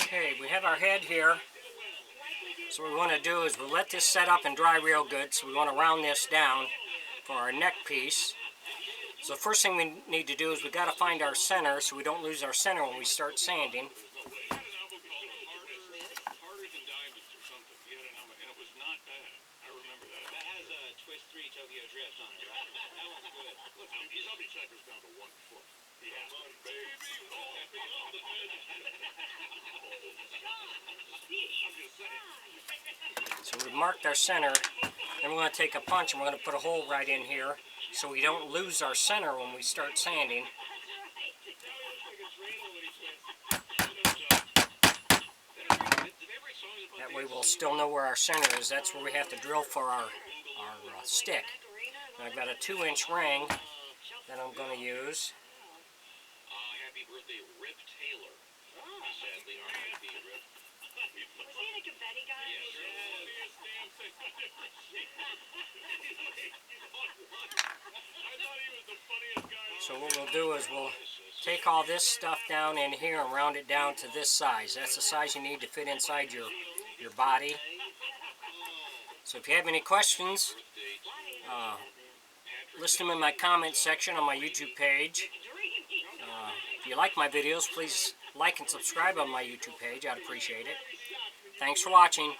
Okay, we have our head here. So what we want to do is we'll let this set up and dry real good. So we want to round this down for our neck piece. So the first thing we need to do is we got to find our center so we don't lose our center when we start sanding. So we've marked our center, and we're going to take a punch and we're going to put a hole right in here so we don't lose our center when we start sanding. That way we'll still know where our center is. That's where we have to drill for our stick. And I've got a 2-inch ring that I'm going to use. Happy birthday, Rip Taylor. Sadly, R.I.P. Rip. Was he the confetti guy? Yes, So what we'll do is we'll take all this stuff down in here and round it down to this size. That's the size you need to fit inside your body. So if you have any questions, list them in my comment section on my YouTube page. If you like my videos, please like and subscribe on my YouTube page. I'd appreciate it. Thanks for watching.